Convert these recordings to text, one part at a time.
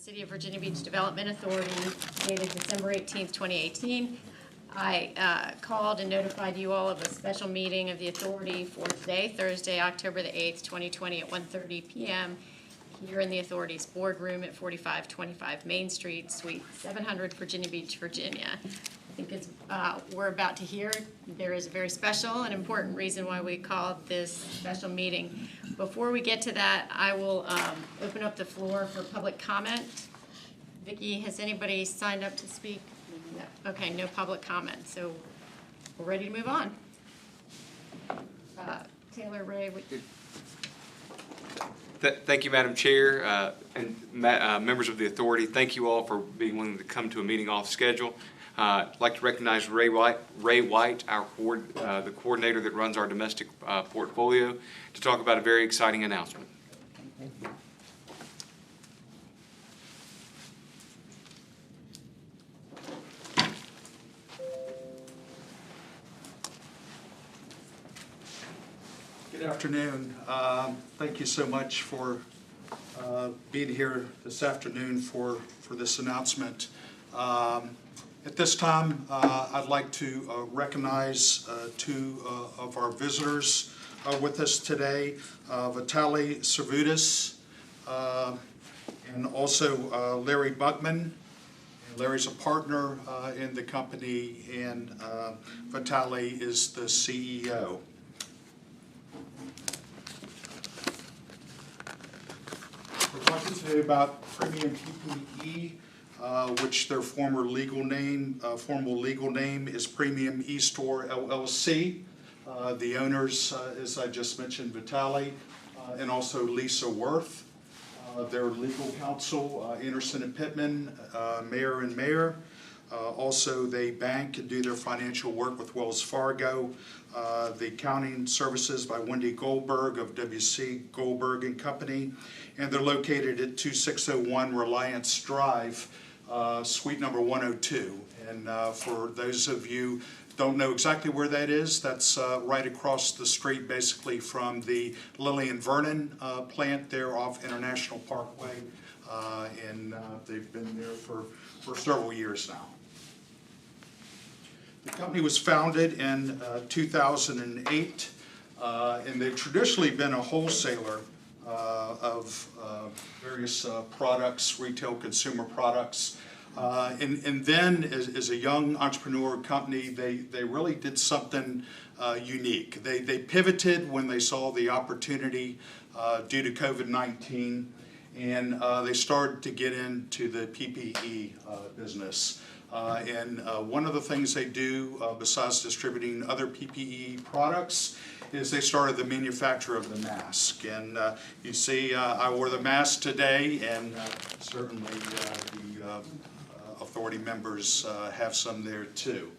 City of Virginia Beach Development Authority dated December 18th, 2018. I called and notified you all of a special meeting of the authority for today, Thursday, October the 8th, 2020 at 1:30 p.m. here in the authority's boardroom at 4525 Main Street, Suite 700, Virginia Beach, Virginia. I think as we're about to hear, there is a very special and important reason why we called this special meeting. Before we get to that, I will open up the floor for public comment. Vicki, has anybody signed up to speak? No. Okay, no public comment, so we're ready to move on. Taylor, Ray, Thank you, Madam Chair, and members of the authority. Thank you all for being willing to come to a meeting off schedule. I'd like to recognize Ray White, the coordinator that runs our domestic portfolio, to talk about a very exciting announcement. Good afternoon. Thank you so much for being here this afternoon for this announcement. At this time, I'd like to recognize two of our visitors with us today, Vitaly Servutis and also Larry Buckman. Larry's a partner in the company, and Vitaly is the CEO. We're talking today about Premium PPE, which their formal legal name is Premium eStore LLC. The owners, as I just mentioned, Vitaly and also Lisa Worth. Their legal counsel, Anderson and Pittman, Mayer and Mayer. Also, they bank and do their financial work with Wells Fargo. The accounting services by Wendy Goldberg of WC Goldberg and Company. And they're located at 2601 Reliance Drive, suite number 102. And for those of you don't know exactly where that is, that's right across the street basically from the Lillian Vernon plant there off International Parkway. And they've been there for several years now. The company was founded in 2008, and they've traditionally been a wholesaler of various products, retail consumer products. And then as a young entrepreneur company, they really did something unique. They pivoted when they saw the opportunity due to COVID-19, and they started to get into the PPE business. And one of the things they do, besides distributing other PPE products, is they started the manufacture of the mask. And you see, I wore the mask today, and certainly the authority members have some there too.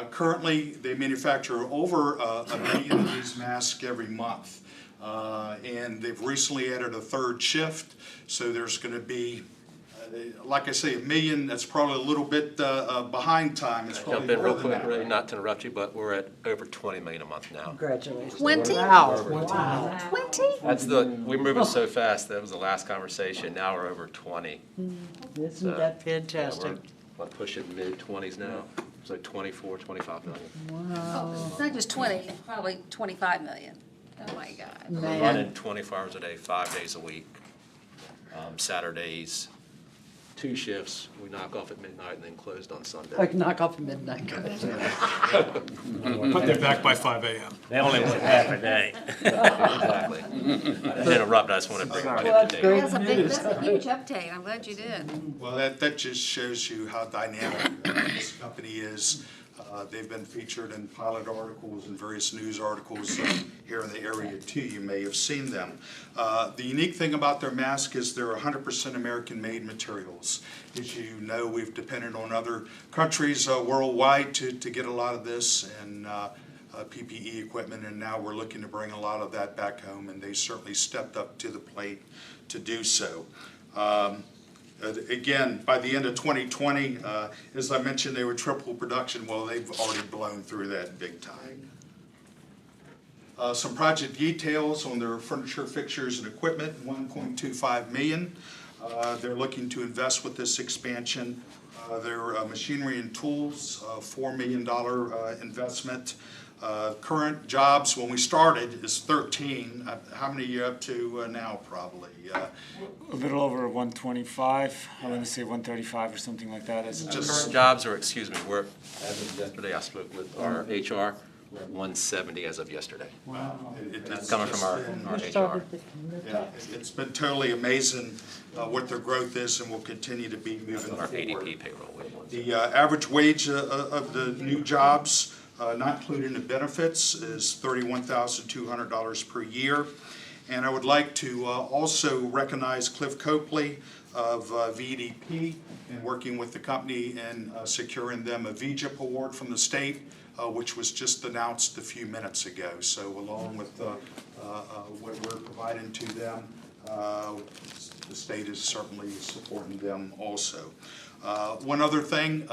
Currently, they manufacture over 1 million of these masks every month. And they've recently added a third shift, so there's going to be, like I say, 1 million. That's probably a little bit behind time. It's probably Jump in more real than quick, that. Ray, not to interrupt you, but we're at over 20 million a month now. Congratulations. 20? Wow. Wow. 20? That's we're moving so fast. That was the last conversation. Now we're over 20. Isn't that Yeah, fantastic? we're pushing mid-20s now. So 24, 25 million. Oh, it's not just 20, it's probably 25 million. Oh, my God. We're Man. running 24 hours a day, 5 days a week. Saturdays, 2 shifts. We knock off at midnight and then closed on Sunday. Like knock off at midnight. But they're back by 5 a.m. They only work half a day. Exactly. I didn't interrupt. I just want to bring everybody Well, up to that's date. great. That's a huge update, I'm glad you did. Well, that just shows you how dynamic this company is. They've been featured in pilot articles and various news articles here in the area too. You may have seen them. The unique thing about their mask is they're 100% American-made materials. As you know, we've depended on other countries worldwide to get a lot of this and PPE equipment, and now we're looking to bring a lot of that back home, and they certainly stepped up to the plate to do so. Again, by the end of 2020, as I mentioned, they were triple production. Well, they've already blown through that big time. Some project details on their furniture, fixtures, and equipment, $1.25 million. They're looking to invest with this expansion. Their machinery and tools, $4 million investment. Current jobs, when we started, is 13. How many are you up to now, probably? A little over 125, I want to say 135 or something like that. Current jobs, or excuse me, we're, as of yesterday, I spoke with our HR, we're at 170 as of yesterday. That's coming from our HR. Yeah, it's been totally amazing what their growth is and will continue to be moving Our forward. ADP payroll. The average wage of the new jobs, not including the benefits, is $31,200 per year. And I would like to also recognize Cliff Copley of VDP in working with the company and securing them a VGIP award from the state, which was just announced a few minutes ago. So along with what we're providing to them, the state is certainly supporting them also. One other thing,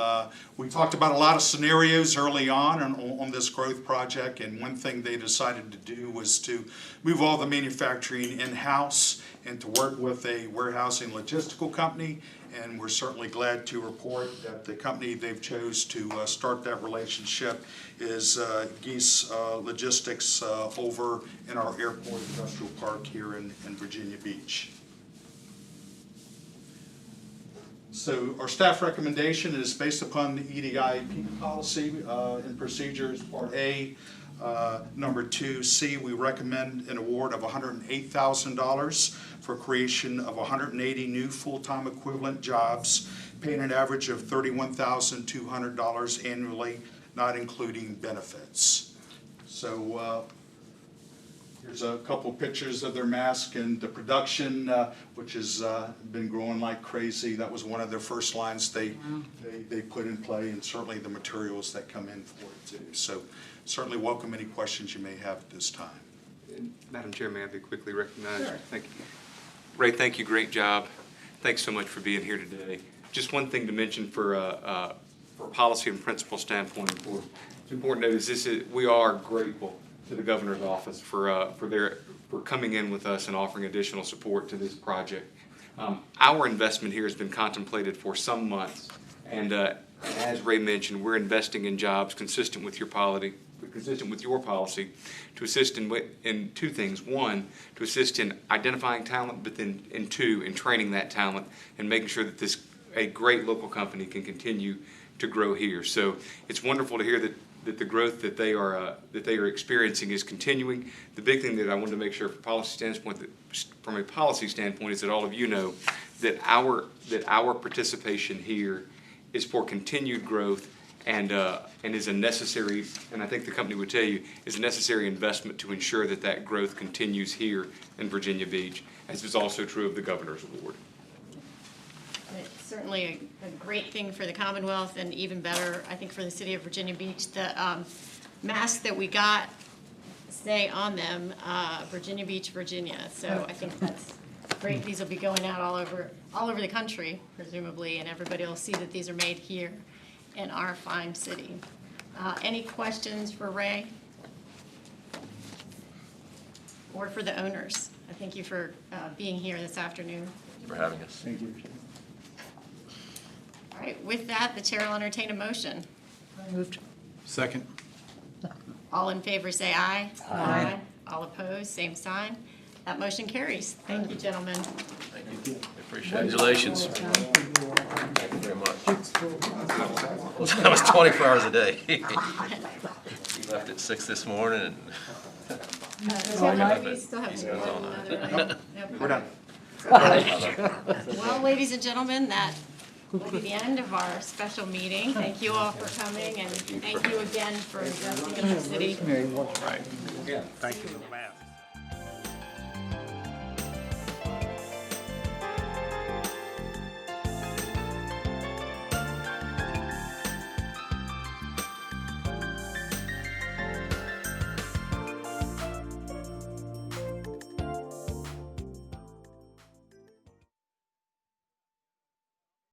we talked about a lot of scenarios early on this growth project, and one thing they decided to do was to move all the manufacturing in-house and to work with a warehousing logistical company. And we're certainly glad to report that the company they've chose to start that relationship is Geese Logistics over in our airport industrial park here in Virginia Beach. So our staff recommendation is based upon the EDIP policy and procedures, Part A. Number 2C, we recommend an award of $108,000 for creation of 180 new full-time equivalent jobs, paying an average of $31,200 annually, not including benefits. So here's a couple pictures of their mask and the production, which has been growing like crazy. That was one of their first lines they put in play, and certainly the materials that come in for it too. So certainly welcome any questions you may have at this time. Madam Chair, may I be quickly recognized? Sure. Thank you. Ray, thank you, great job. Thanks so much for being here today. Just one thing to mention for policy and principle standpoint, it's important to note is we are grateful to the governor's office for coming in with us and offering additional support to this project. Our investment here has been contemplated for some months, and as Ray mentioned, we're investing in jobs consistent with your policy, to assist in two things. One, to assist in identifying talent, but then in two, in training that talent and making sure that a great local company can continue to grow here. So it's wonderful to hear that the growth that they are experiencing is continuing. The big thing that I wanted to make sure from a policy standpoint is that all of you know that our participation here is for continued growth and is a necessary, and I think the company would tell you, is a necessary investment to ensure that growth continues here in Virginia Beach, as is also true of the Governor's Award. It's certainly a great thing for the Commonwealth, and even better, I think, for the city of Virginia Beach. The masks that we got say on them, Virginia Beach, Virginia. So I think that's great. These will be going out all over the country, presumably, and everybody will see that these are made here in our fine city. Any questions for Ray? Or for the owners? I thank you for being here this afternoon. Thank you for having us. Thank you. All right, with that, the chair will entertain a motion. Moved. Second. All in favor, say aye. Aye. All opposed, same sign. That motion carries. Thank you, gentlemen. Thank you. Congratulations. Thank you very much. That was 24 hours a day. He left at 6 this morning and We still have He goes all another. We're done. Well, ladies and gentlemen, that will be the end of our special meeting. Thank you all for coming, and thank you again for investing in our city. Thank you for the math.